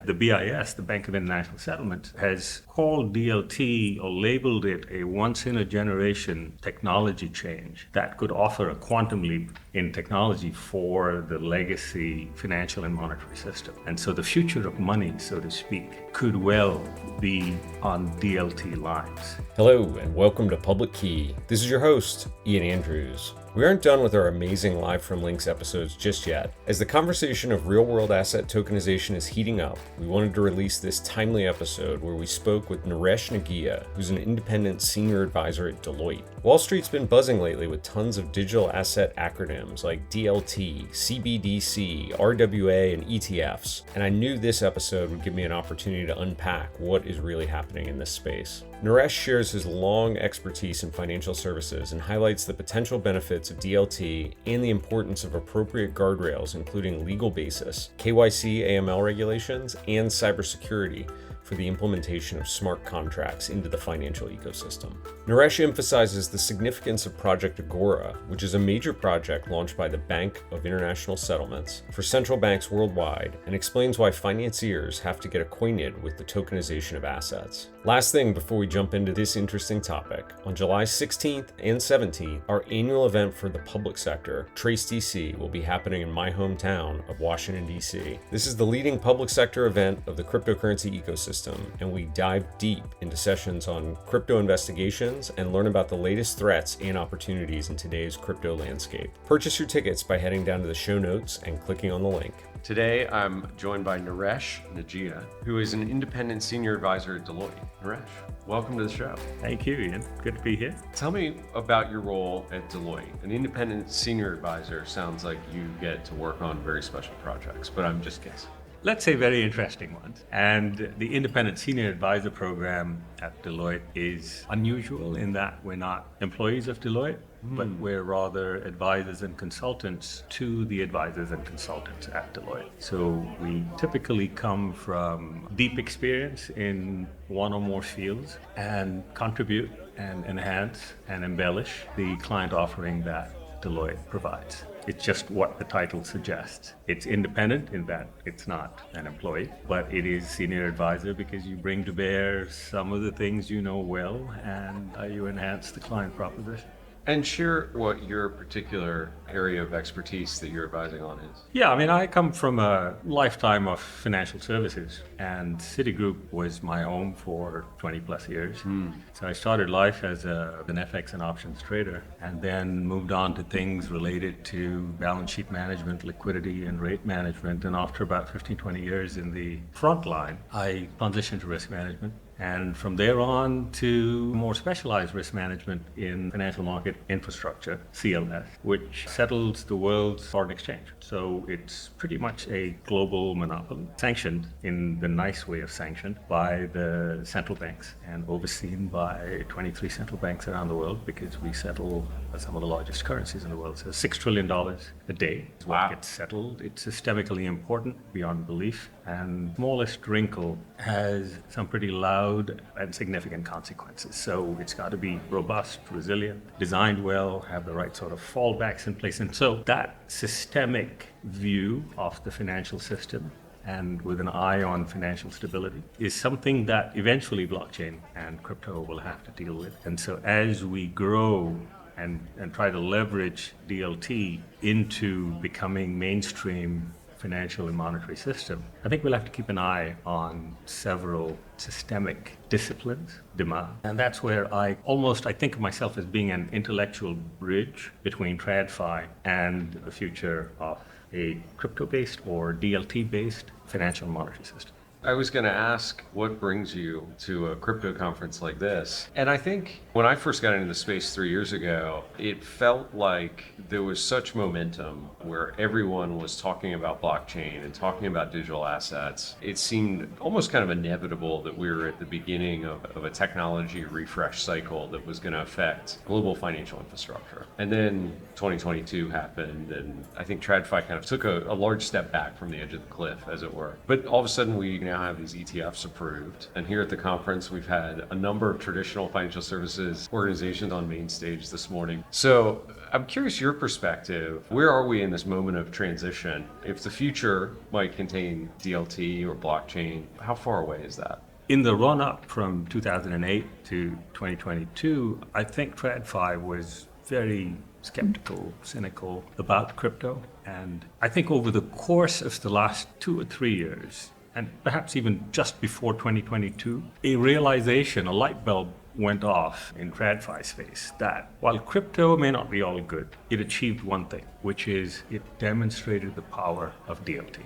the BIS, the Bank of International Settlements, has called DLT or labeled it a once-in-a-generation technology change that could offer a quantum leap in technology for the legacy financial and monetary system. And so the future of money, so to speak, could well be on DLT lines. Hello, and welcome to Public Key. This is your host, Ian Andrews. We aren't done with our amazing Live from Links episodes just yet. As the conversation of real-world asset tokenization is heating up, we wanted to release this timely episode where we spoke with Naresh, who's an independent senior advisor at Deloitte. Wall Street's been buzzing lately with tons of digital asset acronyms like DLT, CBDC, RWA, and ETFs, and I knew this episode would give me an opportunity to unpack what is really happening in this space. Naresh shares his long expertise in financial services and highlights the potential benefits of DLT and the importance of appropriate guardrails, including legal basis, KYC AML regulations, and cybersecurity for the implementation of smart contracts into the financial ecosystem. Naresh emphasizes the significance of Project Agora, which is a major project launched by the Bank of International Settlements for central banks worldwide, and explains why financiers have to get acquainted with the tokenization of assets. Last thing before we jump into this interesting topic, on July 16th and 17th, our annual event for the public sector, Trace DC, will be happening in my hometown of Washington, D.C. This is the leading public sector event of the cryptocurrency ecosystem, and we dive deep into sessions on crypto investigations and learn about the latest threats and opportunities in today's crypto landscape. Purchase your tickets by heading down to the show notes and clicking on the link. Today, I'm joined by Naresh, who is an independent senior advisor at Deloitte. Naresh, welcome to the show. Thank you, Ian. Good to be here. Tell me about your role at Deloitte. An independent senior advisor sounds like you get to work on very special projects, but I'm just guessing. Let's say very interesting ones. And the Independent Senior Advisor Program at Deloitte is unusual in that we're not employees of Deloitte, but we're rather advisors and consultants to the advisors and consultants at Deloitte. So we typically come from deep experience in one or more fields and contribute and enhance and embellish the client offering that Deloitte provides. It's just what the title suggests. It's independent in that it's not an employee, but it is senior advisor because you bring to bear some of the things you know well and you enhance the client proposition. And share what your particular area of expertise that you're advising on is. Yeah, I come from a lifetime of financial services, and Citigroup was my home for 20 plus years. So I started life as an FX and options trader, and then moved on to things related to balance sheet management, liquidity, and rate management. And after about 15, 20 years in the front line, I transitioned to risk management. And from there on to more specialized risk management in financial market infrastructure, CLS, which settles the world's foreign exchange. So it's pretty much a global monopoly, sanctioned in the nice way of sanctioned by the central banks and overseen by 23 central banks around the world because we settle some of the largest currencies in the world. So $6 trillion a day is what gets settled. It's systemically important beyond belief. And smallest wrinkle has some pretty loud and significant consequences. So it's got to be robust, resilient, designed well, have the right sort of fallbacks in place. And so that systemic view of the financial system and with an eye on financial stability is something that eventually blockchain and crypto will have to deal with. And so as we grow and try to leverage DLT into becoming mainstream financial and monetary system, I think we'll have to keep an eye on several systemic disciplines, demand. And that's where I think of myself as being an intellectual bridge between TradFi and the future of a crypto-based or DLT-based financial and monetary system. I was going to ask what brings you to a crypto conference like this. And I think when I first got into the space 3 years ago, it felt like there was such momentum where everyone was talking about blockchain and talking about digital assets. It seemed almost kind of inevitable that we were at the beginning of a technology refresh cycle that was going to affect global financial infrastructure. And then 2022 happened, and I think TradFi kind of took a large step back from the edge of the cliff, as it were. But all of a sudden, we now have these ETFs approved. And here at the conference, we've had a number of traditional financial services organizations on main stage this morning. So I'm curious your perspective. Where are we in this moment of transition? If the future might contain DLT or blockchain, how far away is that? In the run-up from 2008 to 2022, I think TradFi was very skeptical, cynical about crypto. And I think over the course of the last 2 or 3 years, and perhaps even just before 2022, a realization, a light bulb went off in TradFi space that while crypto may not be all good, it achieved one thing, which is it demonstrated the power of DLT,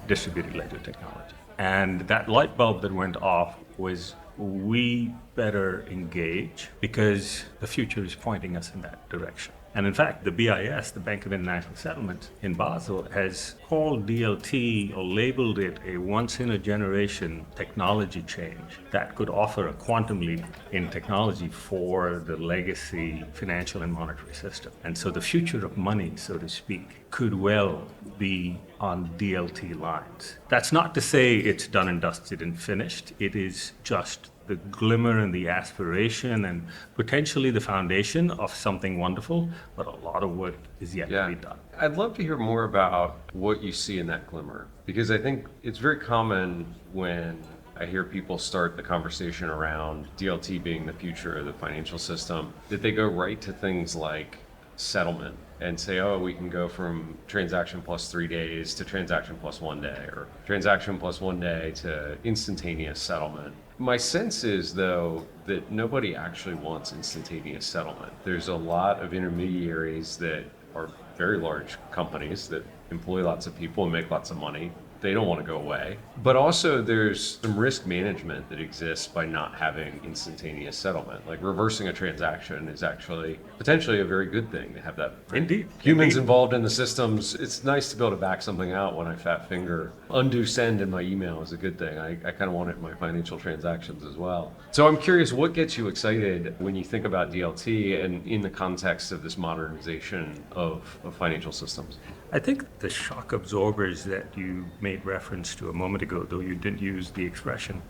distributed ledger technology. And that light bulb that went off was we better engage because the future is pointing us in that direction. And in fact, the BIS, the Bank of International Settlements in Basel, has called DLT or labeled it a once-in-a-generation technology change that could offer a quantum leap in technology for the legacy financial and monetary system. And so the future of money, so to speak, could well be on DLT lines. That's not to say it's done and dusted and finished. It is just the glimmer and the aspiration and potentially the foundation of something wonderful, but a lot of work is yet to be done. I'd love to hear more about what you see in that glimmer, because I think it's very common when I hear people start the conversation around DLT being the future of the financial system, that they go right to things like settlement and say, oh, we can go from transaction plus 3 days to transaction plus 1 day, or transaction plus 1 day to instantaneous settlement. My sense is, though, that nobody actually wants instantaneous settlement. There's a lot of intermediaries that are very large companies that employ lots of people and make lots of money. They don't want to go away. But also there's some risk management that exists by not having instantaneous settlement. Like reversing a transaction is actually potentially a very good thing to have that. Indeed. Humans involved in the systems. It's nice to be able to back something out when I fat finger. Undo send in my email is a good thing. I kind of want it in my financial transactions as well. So I'm curious, what gets you excited when you think about DLT and in the context of this modernization of financial systems? I think the shock absorbers that you made reference to a moment ago, though you didn't use the expression,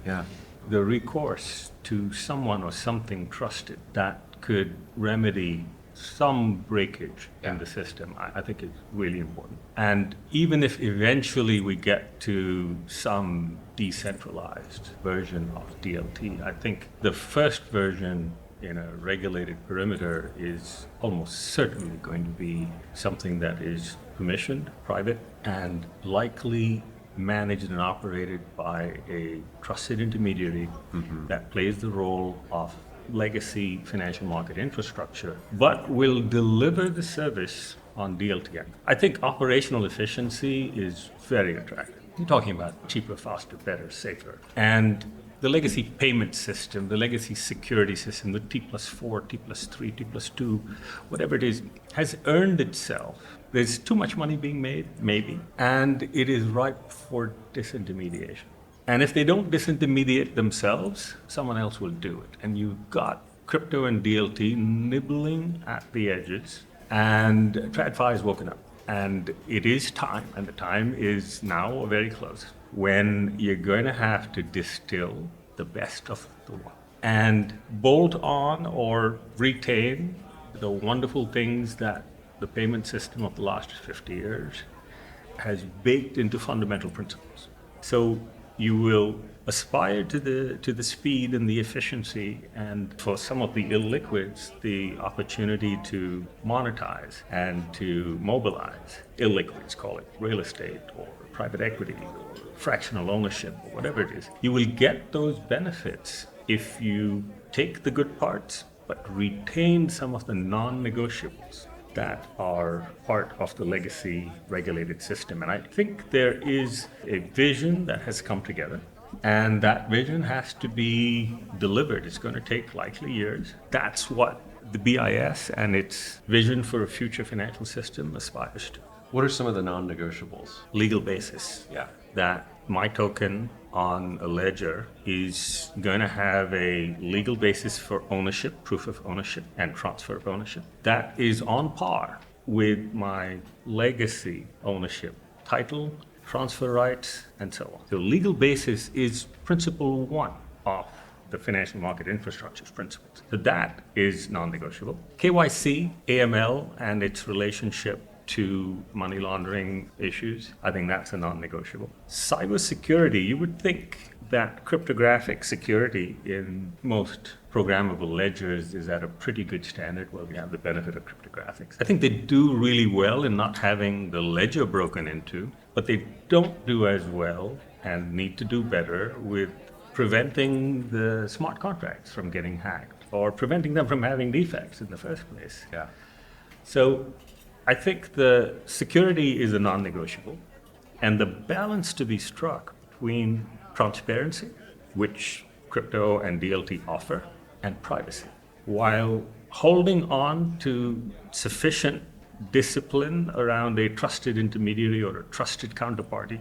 the recourse to someone or something trusted that could remedy some breakage in the system, I think is really important. And even if eventually we get to some decentralized version of DLT, I think the first version in a regulated perimeter is almost certainly going to be something that is permissioned, private, and likely managed and operated by a trusted intermediary that plays the role of legacy financial market infrastructure, but will deliver the service on DLT. I think operational efficiency is very attractive. You're talking about cheaper, faster, better, safer. And the legacy payment system, the legacy security system, the T+4, T+3, T+2, whatever it is, has earned itself. There's too much money being made, maybe, and it is ripe for disintermediation. And if they don't disintermediate themselves, someone else will do it. And you've got crypto and DLT nibbling at the edges, and TradFi has woken up. And it is time, and the time is now very close, when you're going to have to distill the best of the one and bolt on or retain the wonderful things that the payment system of the last 50 years has baked into fundamental principles. So you will aspire to the speed and the efficiency, and for some of the illiquids, the opportunity to monetize and to mobilize. Illiquids, call it real estate or private equity or fractional ownership or whatever it is. You will get those benefits if you take the good parts, but retain some of the non-negotiables that are part of the legacy regulated system. And I think there is a vision that has come together, and that vision has to be delivered. It's going to take likely years. That's what the BIS and its vision for a future financial system aspires to. What are some of the non-negotiables? Legal basis. That my token on a ledger is going to have a legal basis for ownership, proof of ownership, and transfer of ownership. That is on par with my legacy ownership, title, transfer rights, and so on. So legal basis is principle one of the financial market infrastructure principles. So that is non-negotiable. KYC, AML, and its relationship to money laundering issues, I think that's a non-negotiable. Cybersecurity, you would think that cryptographic security in most programmable ledgers is at a pretty good standard where we have the benefit of cryptographics. I think they do really well in not having the ledger broken into, but they don't do as well and need to do better with preventing the smart contracts from getting hacked or preventing them from having defects in the first place. Yeah. So I think the security is a non-negotiable, and the balance to be struck between transparency, which crypto and DLT offer, and privacy, while holding on to sufficient discipline around a trusted intermediary or a trusted counterparty.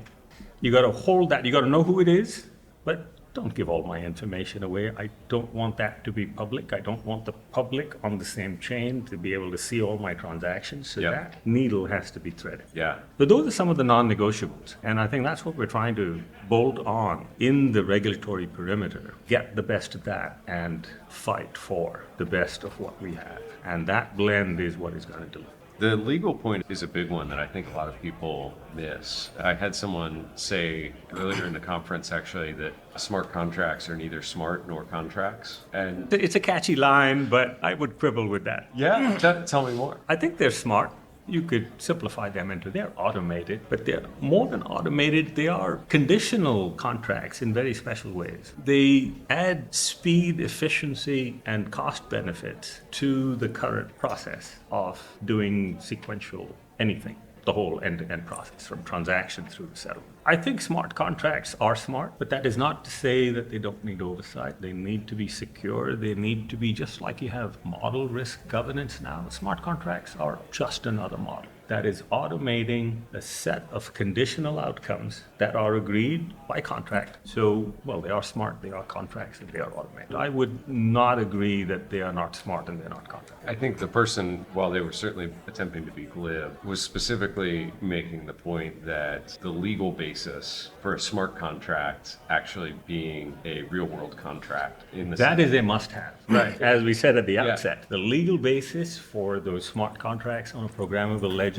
You got to hold that. You got to know who it is, but don't give all my information away. I don't want that to be public. I don't want the public on the same chain to be able to see all my transactions. So that needle has to be threaded. Yeah. So those are some of the non-negotiables. And I think that's what we're trying to bolt on in the regulatory perimeter. Get the best of that and fight for the best of what we have. And that blend is what is going to deliver. The legal point is a big one that I think a lot of people miss. I had someone say earlier in the conference, actually, that smart contracts are neither smart nor contracts. And it's a catchy line, but I would quibble with that. yeah, tell me more. I think they're smart. You could simplify them into they're automated, but they're more than automated. They are conditional contracts in very special ways. They add speed, efficiency, and cost benefits to the current process of doing sequential anything, the whole end-to-end process from transaction through to settlement. I think smart contracts are smart, but that is not to say that they don't need oversight. They need to be secure. They need to be just like you have model risk governance now. Smart contracts are just another model that is automating a set of conditional outcomes that are agreed by contract. So, well, they are smart, they are contracts, and they are automated. I would not agree that they are not smart and they're not contracts. I think the person, while they were certainly attempting to be glib, was specifically making the point that the legal basis for a smart contract actually being a real-world contract in the that is a must-have. Right. As we said at the outset, the legal basis for those smart contracts on a programmable ledger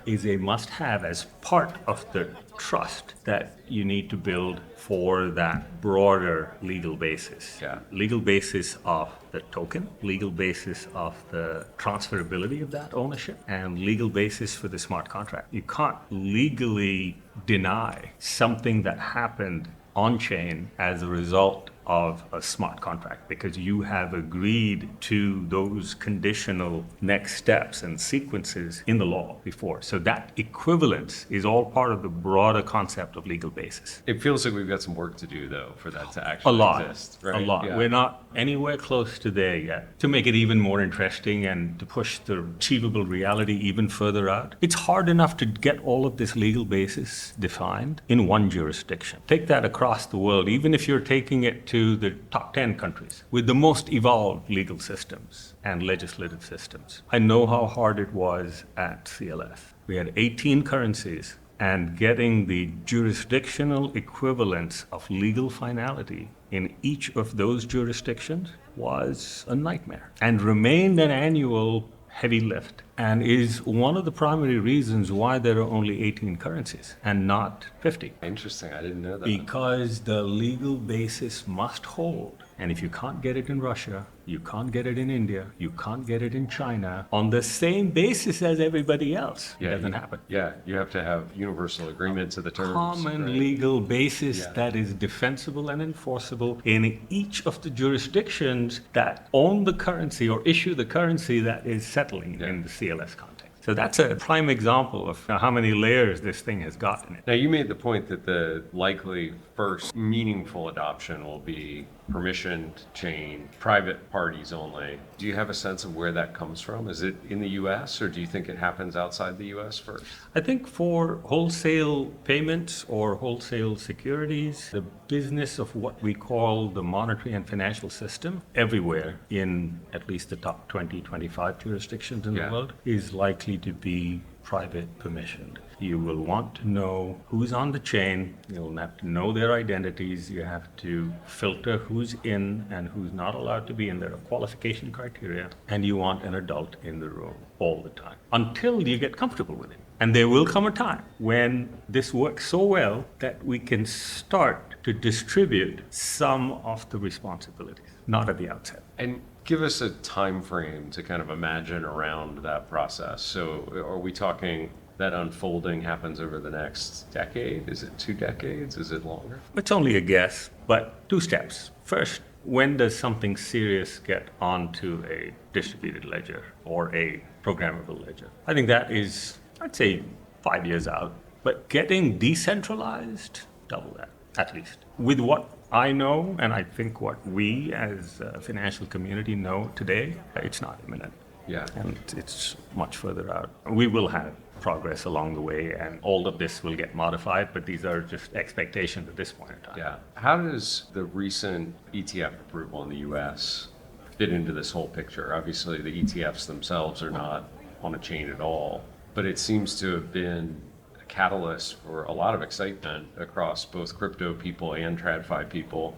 is a must-have as part of the trust that you need to build for that broader legal basis. Yeah. Legal basis of the token, legal basis of the transferability of that ownership, and legal basis for the smart contract. You can't legally deny something that happened on-chain as a result of a smart contract because you have agreed to those conditional next steps and sequences in the law before. So that equivalence is all part of the broader concept of legal basis. It feels like we've got some work to do, though, for that to actually exist. Right? A lot. Yeah. We're not anywhere close to there yet. To make it even more interesting and to push the achievable reality even further out, it's hard enough to get all of this legal basis defined in one jurisdiction. Take that across the world, even if you're taking it to the top 10 countries with the most evolved legal systems and legislative systems. I know how hard it was at CLS. We had 18 currencies, and getting the jurisdictional equivalence of legal finality in each of those jurisdictions was a nightmare and remained an annual heavy lift, and is one of the primary reasons why there are only 18 currencies and not 50. Interesting. I didn't know that. Because the legal basis must hold. And if you can't get it in Russia, you can't get it in India, you can't get it in China on the same basis as everybody else. It doesn't happen. Yeah, you have to have universal agreement to the terms. Common right? legal basis that is defensible and enforceable in each of the jurisdictions that own the currency or issue the currency that is settling in the CLS context. So that's a prime example of how many layers this thing has got in it. Now, you made the point that the likely first meaningful adoption will be permissioned chain, private parties only. Do you have a sense of where that comes from? Is it in the US, or do you think it happens outside the US first? I think for wholesale payments or wholesale securities, the business of what we call the monetary and financial system everywhere in at least the top 20, 25 jurisdictions in the world is likely to be private permissioned. You will want to know who's on the chain. You'll have to know their identities. You have to filter who's in and who's not allowed to be in. There are qualification criteria. And you want an adult in the room all the time until you get comfortable with it. And there will come a time when this works so well that we can start to distribute some of the responsibilities, not at the outset. And give us a time frame to kind of imagine around that process. So are we talking that unfolding happens over the next decade? Is it 2 decades? Is it longer? It's only a guess, but 2 steps. First, when does something serious get onto a distributed ledger or a programmable ledger? I think that is, I'd say, 5 years out. But getting decentralized, double that, at least. With what I know, and I think what we as a financial community know today, it's not imminent. Yeah. And it's much further out. We will have progress along the way, and all of this will get modified, but these are just expectations at this point in time. Yeah. How does the recent ETF approval in the US fit into this whole picture? Obviously, the ETFs themselves are not on a chain at all, but it seems to have been a catalyst for a lot of excitement across both crypto people and TradFi people.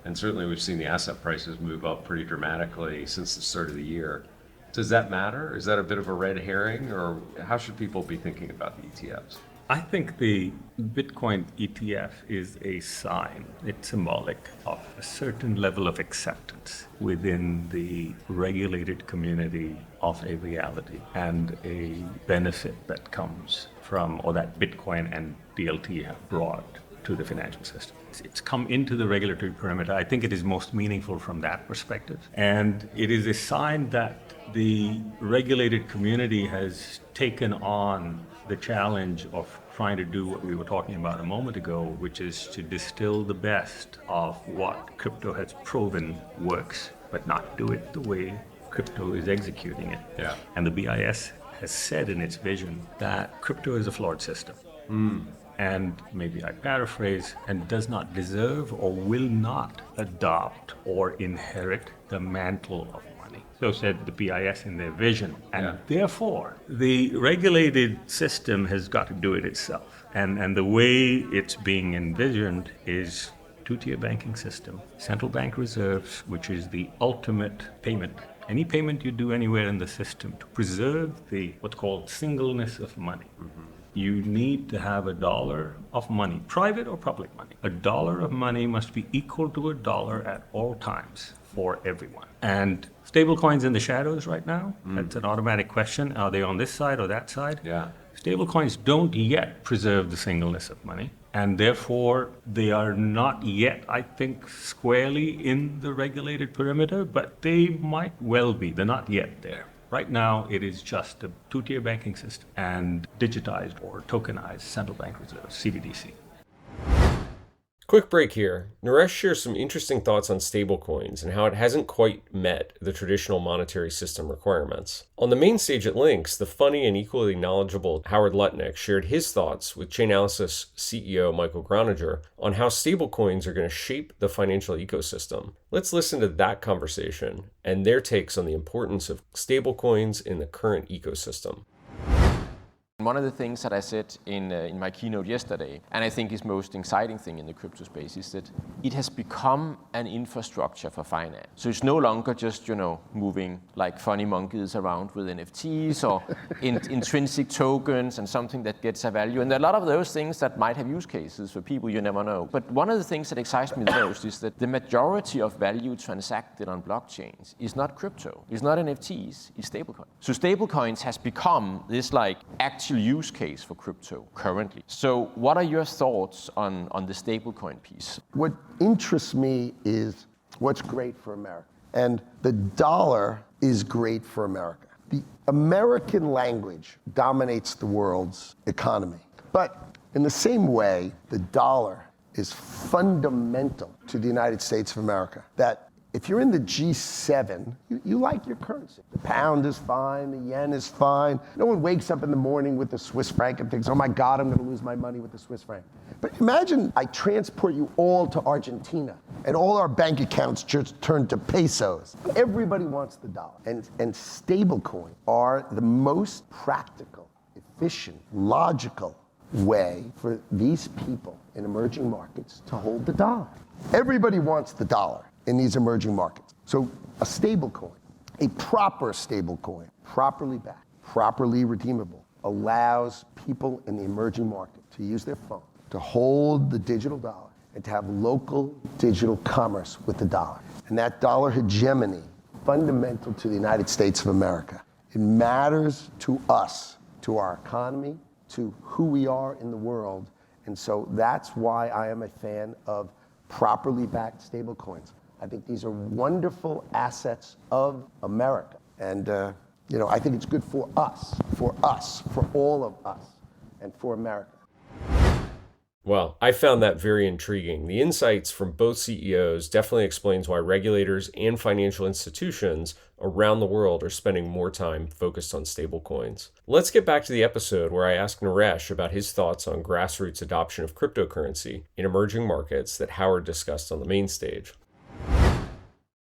And certainly we've seen the asset prices move up pretty dramatically since the start of the year. Does that matter? Is that a bit of a red herring, or how should people be thinking about the ETFs? I think the Bitcoin ETF is a sign. It's symbolic of a certain level of acceptance within the regulated community of a reality and a benefit that comes from, or that Bitcoin and DLT have brought to the financial system. It's come into the regulatory perimeter. I think it is most meaningful from that perspective. And it is a sign that the regulated community has taken on the challenge of trying to do what we were talking about a moment ago, which is to distill the best of what crypto has proven works, but not do it the way crypto is executing it. Yeah. And the BIS has said in its vision that crypto is a flawed system. And maybe I paraphrase, and does not deserve or will not adopt or inherit the mantle of money. So said the BIS in their vision. And therefore, the regulated system has got to do it itself. And the way it's being envisioned is 2-tier banking system, central bank reserves, which is the ultimate payment. Any payment you do anywhere in the system to preserve the what's called singleness of money. You need to have $1 of money, private or public money. $1 of money must be equal to $1 at all times for everyone. And stablecoins in the shadows right now, that's an automatic question. Are they on this side or that side? Yeah. Stablecoins don't yet preserve the singleness of money, and therefore they are not yet, I think, squarely in the regulated perimeter, but they might well be. They're not yet there. Right now, it is just a 2-tier banking system and digitized or tokenized central bank reserves, CBDC. Quick break here. Naresh shares some interesting thoughts on stablecoins and how it hasn't quite met the traditional monetary system requirements. On the main stage at Lynx, the funny and equally knowledgeable Howard Lutnick shared his thoughts with Chainalysis CEO Michael Groninger on how stablecoins are going to shape the financial ecosystem. Let's listen to that conversation and their takes on the importance of stablecoins in the current ecosystem. One of the things that I said in my keynote yesterday, and I think is most exciting thing in the crypto space, is that it has become an infrastructure for finance. So it's no longer just, moving like funny monkeys around with NFTs or intrinsic tokens and something that gets a value. And there are a lot of those things that might have use cases for people you never know. But one of the things that excites me the most is that the majority of value transacted on blockchains is not crypto, it's not NFTs, it's stablecoins. So stablecoins has become this actual use case for crypto currently. So what are your thoughts on the stablecoin piece? What interests me is what's great for America. And the dollar is great for America. The American language dominates the world's economy. But in the same way, the dollar is fundamental to the United States of America. That if you're in the G7, you like your currency. The pound is fine, the yen is fine. No one wakes up in the morning with the Swiss franc and thinks, oh my God, I'm gonna lose my money with the Swiss franc. But imagine I transport you all to Argentina and all our bank accounts just turn to pesos. Everybody wants the dollar. And stablecoins are the most practical, efficient, logical way for these people in emerging markets to hold the dollar. Everybody wants the dollar in these emerging markets. So a stable coin, a proper stable coin, properly backed, properly redeemable, allows people in the emerging market to use their phone, to hold the digital dollar, and to have local digital commerce with the dollar. And that dollar hegemony, fundamental to the United States of America. It matters to us, to our economy, to who we are in the world. And so that's why I am a fan of properly backed stablecoins. I think these are wonderful assets of America. And I think it's good for us, for all of us, and for America. Well, I found that very intriguing. The insights from both CEOs definitely explains why regulators and financial institutions around the world are spending more time focused on stablecoins. Let's get back to the episode where I asked Naresh about his thoughts on grassroots adoption of cryptocurrency in emerging markets that Howard discussed on the main stage.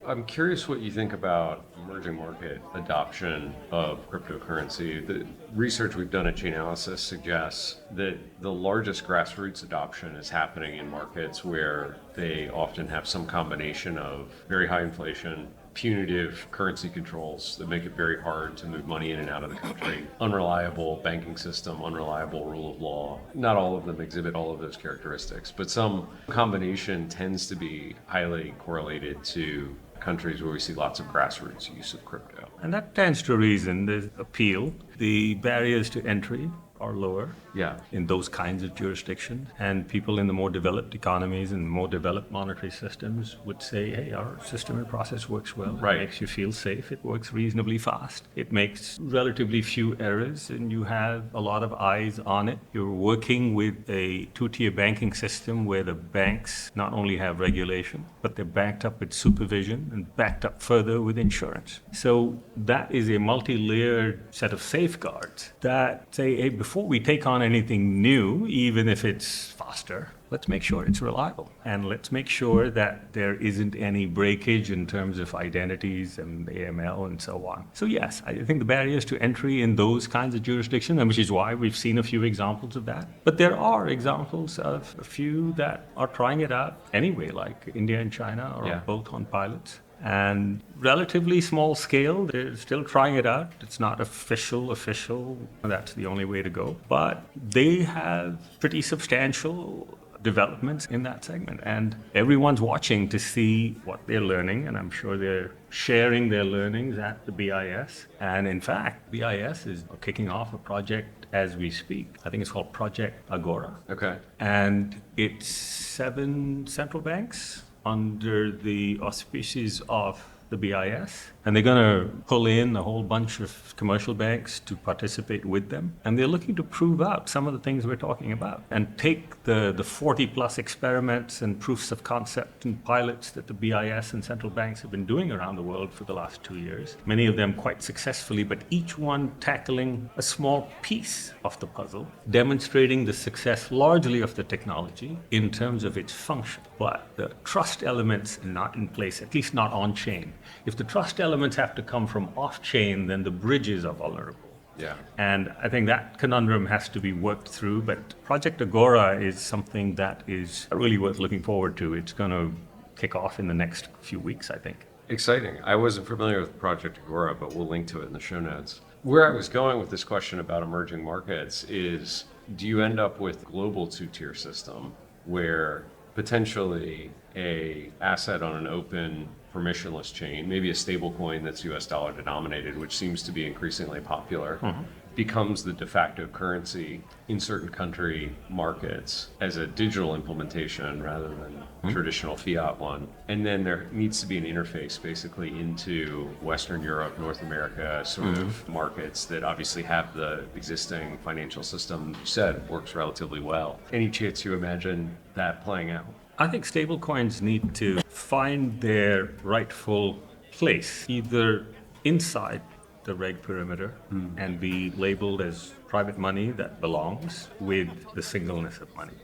I'm curious what you think about emerging market adoption of cryptocurrency. The research we've done at Chainalysis suggests that the largest grassroots adoption is happening in markets where they often have some combination of very high inflation, punitive currency controls that make it very hard to move money in and out of the country, unreliable banking system, unreliable rule of law. Not all of them exhibit all of those characteristics, but some combination tends to be highly correlated to countries where we see lots of grassroots use of crypto. And that tends to reason the appeal. The barriers to entry are lower in those kinds of jurisdictions. And people in the more developed economies and more developed monetary systems would say, hey, our system and process works well. Right. It makes you feel safe. It works reasonably fast. It makes relatively few errors, and you have a lot of eyes on it. You're working with a two-tier banking system where the banks not only have regulation, but they're backed up with supervision and backed up further with insurance. So that is a multi-layered set of safeguards that say, hey, before we take on anything new, even if it's faster, let's make sure it's reliable. And let's make sure that there isn't any breakage in terms of identities and AML and so on. So yes, I think the barriers to entry in those kinds of jurisdictions, and which is why we've seen a few examples of that. But there are examples of a few that are trying it out anyway, like India and China are both on pilots. And relatively small scale, they're still trying it out. It's not official, that's the only way to go. But they have pretty substantial developments in that segment. And everyone's watching to see what they're learning, and I'm sure they're sharing their learnings at the BIS. And in fact, BIS is kicking off a project as we speak. I think it's called Project Agora. Okay. And it's 7 central banks under the auspices of the BIS, and they're going to pull in a whole bunch of commercial banks to participate with them, and they're looking to prove out some of the things we're talking about and take the 40 plus experiments and proofs of concept and pilots that the BIS and central banks have been doing around the world for the last 2 years, many of them quite successfully, but each one tackling a small piece of the puzzle, demonstrating the success largely of the technology in terms of its function. But the trust elements are not in place, at least not on chain. If the trust elements have to come from off-chain, then the bridges are vulnerable. Yeah. And I think that conundrum has to be worked through, but Project Agora is something that is really worth looking forward to. It's going to kick off in the next few weeks, I think. Exciting. I wasn't familiar with Project Agora, but we'll link to it in the show notes. Where I was going with this question about emerging markets is, do you end up with a global two-tier system where potentially a asset on an open permissionless chain, maybe a stable coin that's US dollar denominated, which seems to be increasingly popular, becomes the de facto currency in certain country markets as a digital implementation rather than traditional fiat one. And then there needs to be an interface basically into Western Europe, North America sort of markets that obviously have the existing financial system you said works relatively well. Any chance you imagine that playing out? I think stablecoins need to find their rightful place, either inside the reg perimeter and be labeled as private money that belongs with the singleness of money,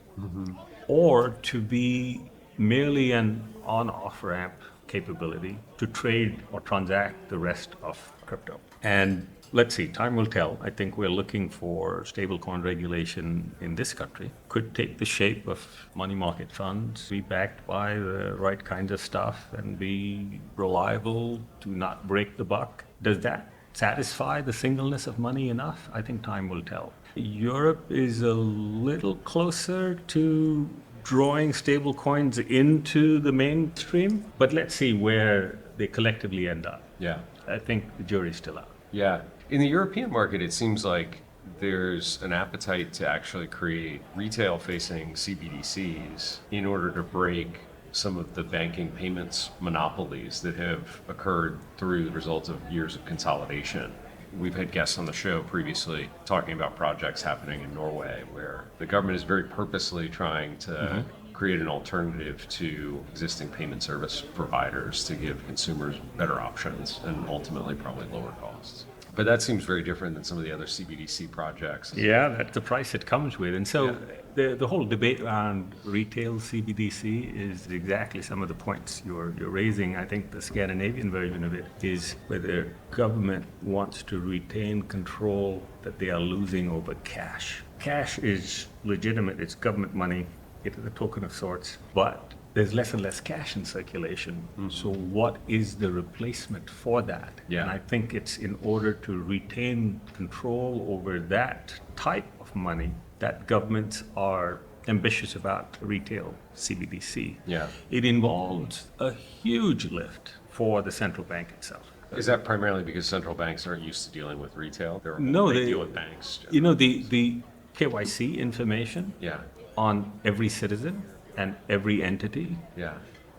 or to be merely an on-off ramp capability to trade or transact the rest of crypto. And let's see, time will tell. I think we're looking for stablecoin regulation in this country. Could take the shape of money market funds, be backed by the right kinds of stuff, and be reliable to not break the buck. Does that satisfy the singleness of money enough? I think time will tell. Europe is a little closer to drawing stablecoins into the mainstream, but let's see where they collectively end up. Yeah. I think the jury's still out. Yeah. In the European market, it seems like there's an appetite to actually create retail-facing CBDCs in order to break some of the banking payments monopolies that have occurred through the result of years of consolidation. We've had guests on the show previously talking about projects happening in Norway where the government is very purposely trying to create an alternative to existing payment service providers to give consumers better options and ultimately probably lower costs. But that seems very different than some of the other CBDC projects. Yeah, that's the price it comes with. And so the whole debate around retail CBDC is exactly some of the points you're raising. I think the Scandinavian version of it is whether government wants to retain control that they are losing over cash. Cash is legitimate, it's government money, it is a token of sorts, but there's less and less cash in circulation. So what is the replacement for that? Yeah. And I think it's in order to retain control over that type of money that governments are ambitious about retail CBDC. Yeah. It involves a huge lift for the central bank itself. Is that primarily because central banks aren't used to dealing with retail? No, they they deal with banks. You know, the KYC information Yeah. on every citizen and every entity Yeah.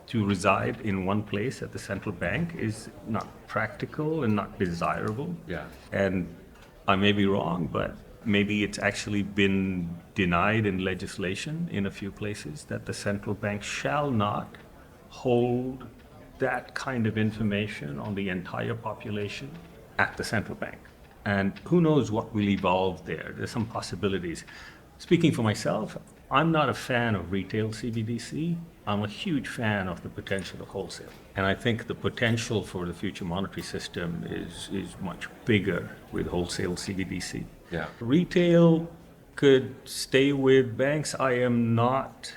to reside in one place at the central bank is not practical and not desirable. Yeah. And I may be wrong, but maybe it's actually been denied in legislation in a few places that the central bank shall not hold that kind of information on the entire population at the central bank. And who knows what will evolve there. There's some possibilities. Speaking for myself, I'm not a fan of retail CBDC. I'm a huge fan of the potential of wholesale. And I think the potential for the future monetary system is much bigger with wholesale CBDC. Yeah. Retail could stay with banks. I am not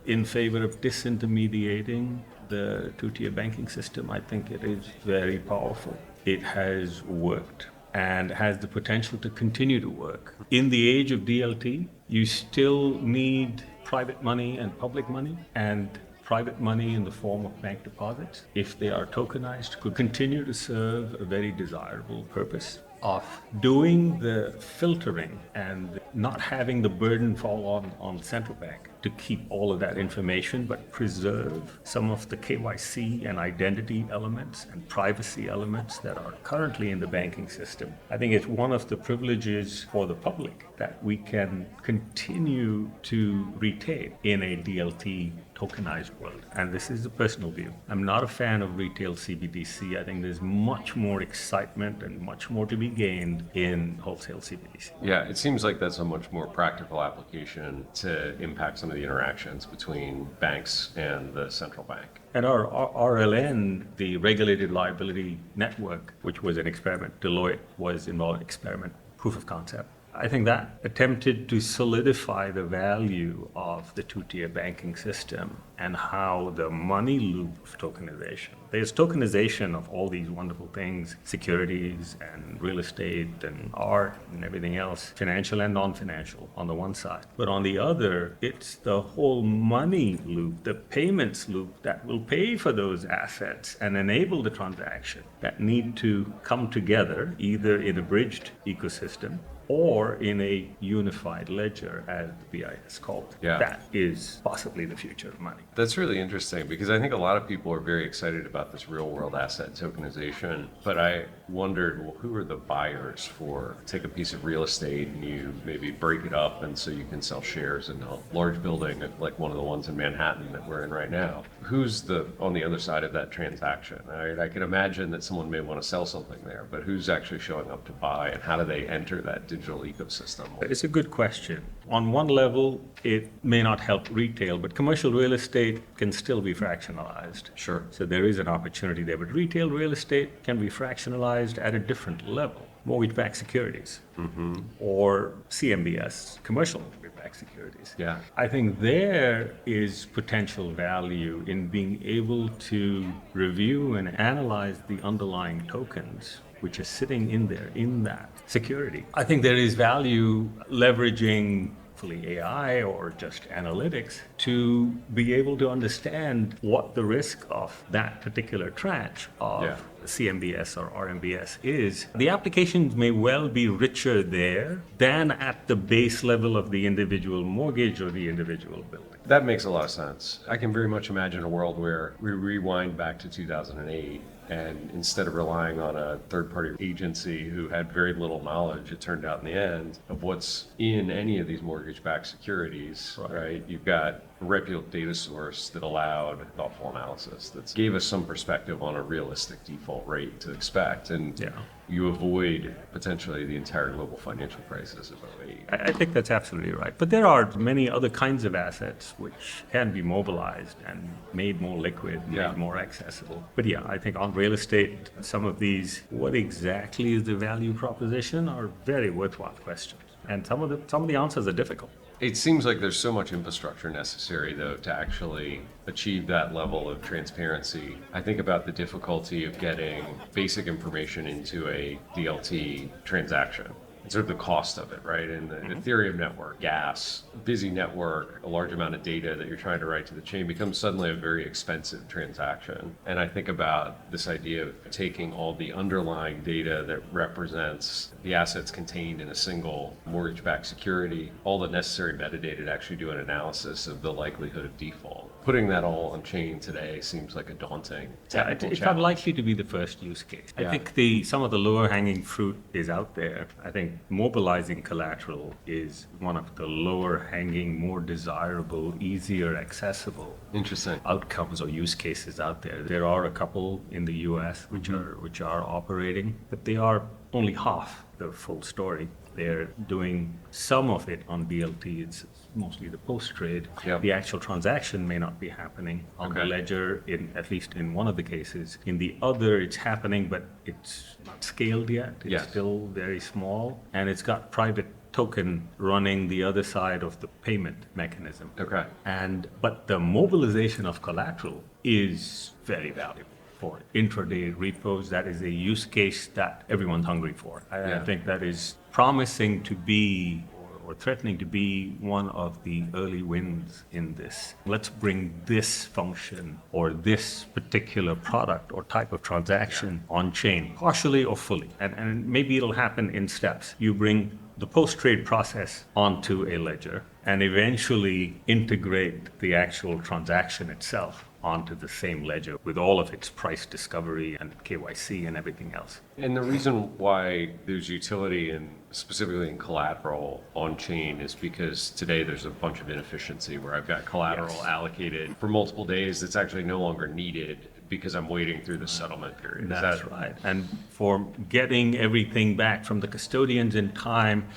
in favor of disintermediating the two-tier banking system. I think it is very powerful. It has worked and has the potential to continue to work. In the age of DLT, you still need private money and public money, and private money in the form of bank deposits, if they are tokenized, could continue to serve a very desirable purpose of doing the filtering and not having the burden fall on the central bank to keep all of that information, but preserve some of the KYC and identity elements and privacy elements that are currently in the banking system. I think it's one of the privileges for the public that we can continue to retain in a DLT tokenized world. And this is a personal view. I'm not a fan of retail CBDC. I think there's much more excitement and much more to be gained in wholesale CBDC. Yeah, it seems like that's a much more practical application to impact some of the interactions between banks and the central bank. And our RLN, the Regulated Liability Network, which was an experiment, Deloitte was involved in experiment, proof of concept. I think that attempted to solidify the value of the two-tier banking system and how the money loop of tokenization. There's tokenization of all these wonderful things, securities and real estate and art and everything else, financial and non-financial on the one side. But on the other, it's the whole money loop, the payments loop that will pay for those assets and enable the transaction that need to come together either in a bridged ecosystem or in a unified ledger, as the BI is called. Yeah. That is possibly the future of money. That's really interesting because I think a lot of people are very excited about this real world asset tokenization, but I wondered, well, who are the buyers for take a piece of real estate and you maybe break it up and so you can sell shares in a large building like one of the ones in Manhattan that we're in right now. Who's on the other side of that transaction? I can imagine that someone may want to sell something there, but who's actually showing up to buy and how do they enter that digital ecosystem? It's a good question. On one level, it may not help retail, but commercial real estate can still be fractionalized. Sure. So there is an opportunity there, but retail real estate can be fractionalized at a different level. Mortgage-backed securities or CMBS, commercial mortgage-backed securities. Yeah. I think there is potential value in being able to review and analyze the underlying tokens which is sitting in there, in that security. I think there is value leveraging fully AI or just analytics to be able to understand what the risk of that particular tranche of CMBS or RMBS is. The applications may well be richer there than at the base level of the individual mortgage or the individual building. That makes a lot of sense. I can very much imagine a world where we rewind back to 2008 and instead of relying on a third-party agency who had very little knowledge, it turned out in the end, of what's in any of these mortgage-backed securities, right? You've got a reputable data source that allowed thoughtful analysis, that gave us some perspective on a realistic default rate to expect. And you avoid potentially the entire global financial crisis of 08. I think that's absolutely right. But there are many other kinds of assets which can be mobilized and made more liquid, made more accessible. But I think on real estate, some of these, what exactly is the value proposition, are very worthwhile questions. And some of the answers are difficult. It seems like there's so much infrastructure necessary, though, to actually achieve that level of transparency. I think about the difficulty of getting basic information into a DLT transaction. And sort of the cost of it, right? And the Ethereum network, gas, busy network, a large amount of data that you're trying to write to the chain becomes suddenly a very expensive transaction. And I think about this idea of taking all the underlying data that represents the assets contained in a single mortgage-backed security, all the necessary metadata to actually do an analysis of the likelihood of default. Putting that all on chain today seems like a daunting technical It's challenge. unlikely to be the first use case. I think some of the lower hanging fruit is out there. I think mobilizing collateral is one of the lower hanging, more desirable, easier accessible outcomes or use cases out there. There are a couple in the US which are operating, but they are only half the full story. They're doing some of it on DLT. It's mostly the post-trade. The actual transaction may not be happening on the ledger, at least in one of the cases. In the other, it's happening, but it's not scaled yet. It's still very small, and it's got private token running the other side of the payment mechanism. But the mobilization of collateral is very valuable. For intraday repos, that is a use case that everyone's hungry for. I think that is promising to be or threatening to be one of the early wins in this. Let's bring this function or this particular product or type of transaction on chain, partially or fully. And maybe it'll happen in steps. You bring the post-trade process onto a ledger and eventually integrate the actual transaction itself onto the same ledger with all of its price discovery and KYC and everything else. And the reason why there's utility in specifically in collateral on chain is because today there's a bunch of inefficiency where I've got collateral allocated for multiple days that's actually no longer needed because I'm waiting through the settlement period. That's right. And for getting everything back from the custodians in time,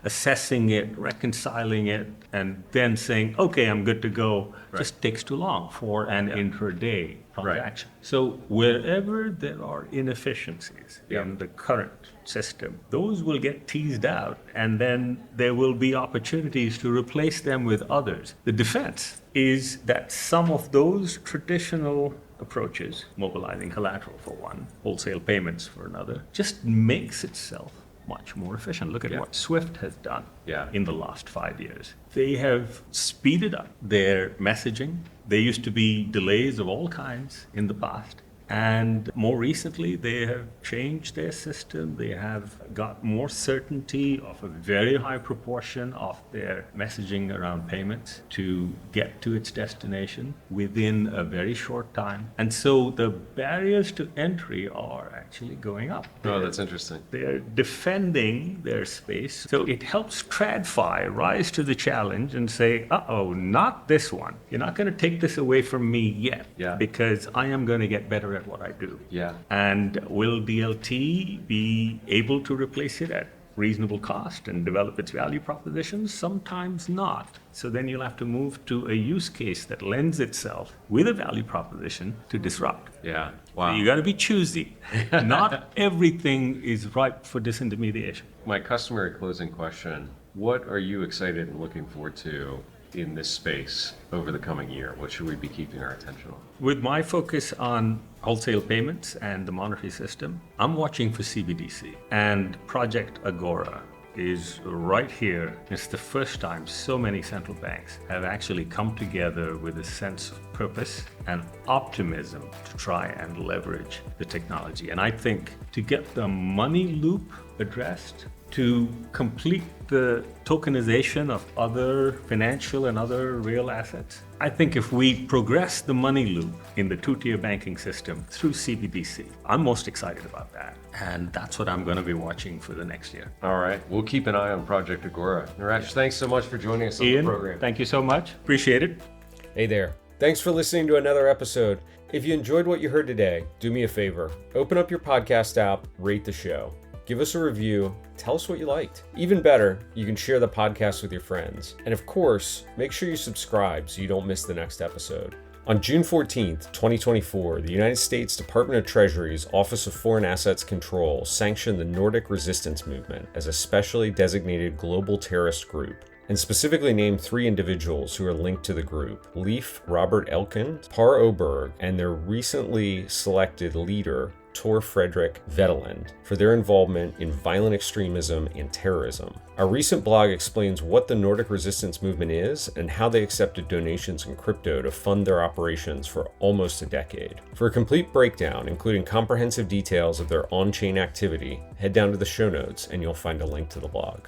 assessing it, reconciling it, and then saying, okay, I'm good to go, just takes too long for an intraday transaction. So wherever there are inefficiencies in the current system, those will get teased out, and then there will be opportunities to replace them with others. The defense is that some of those traditional approaches, mobilizing collateral for one, wholesale payments for another, just makes itself much more efficient. Look at what Swift has done in the last 5 years. They have speeded up their messaging. There used to be delays of all kinds in the past. And more recently, they have changed their system. They have got more certainty of a very high proportion of their messaging around payments to get to its destination within a very short time. And so the barriers to entry are actually going up. Oh, that's interesting. They're defending their space. So it helps TradFi rise to the challenge and say, uh-oh, not this one. You're not going to take this away from me yet because I am going to get better at what I do. And will DLT be able to replace it at reasonable cost and develop its value propositions, sometimes not. So then you'll have to move to a use case that lends itself with a value proposition to disrupt. Yeah. Wow. You got to be choosy. Not everything is ripe for disintermediation. My customary closing question, what are you excited and looking forward to in this space over the coming year? What should we be keeping our attention on? With my focus on wholesale payments and the monetary system, I'm watching for CBDC. And Project Agora is right here. It's the first time so many central banks have actually come together with a sense of purpose and optimism to try and leverage the technology. And I think to get the money loop addressed, to complete the tokenization of other financial and other real assets, I think if we progress the money loop in the two-tier banking system through CBDC, I'm most excited about that. And that's what I'm going to be watching for the next year. All right. We'll keep an eye on Project Agora. Naresh, thanks so much for joining us on Ian, the program. thank you so much. Appreciate it. Hey there. Thanks for listening to another episode. If you enjoyed what you heard today, do me a favor. Open up your podcast app, rate the show. Give us a review, tell us what you liked. Even better, you can share the podcast with your friends. And of course, make sure you subscribe so you don't miss the next episode. On June 14th, 2024, the United States Department of Treasury's Office of Foreign Assets Control sanctioned the Nordic Resistance Movement as a specially designated global terrorist group, and specifically named 3 individuals who are linked to the group: Leif Robert Elkind, Par Oberg, and their recently selected leader, Tor Fredrik Veteland, for their involvement in violent extremism and terrorism. Our recent blog explains what the Nordic Resistance Movement is and how they accepted donations in crypto to fund their operations for almost a decade. For a complete breakdown, including comprehensive details of their on-chain activity, head down to the show notes and you'll find a link to the blog.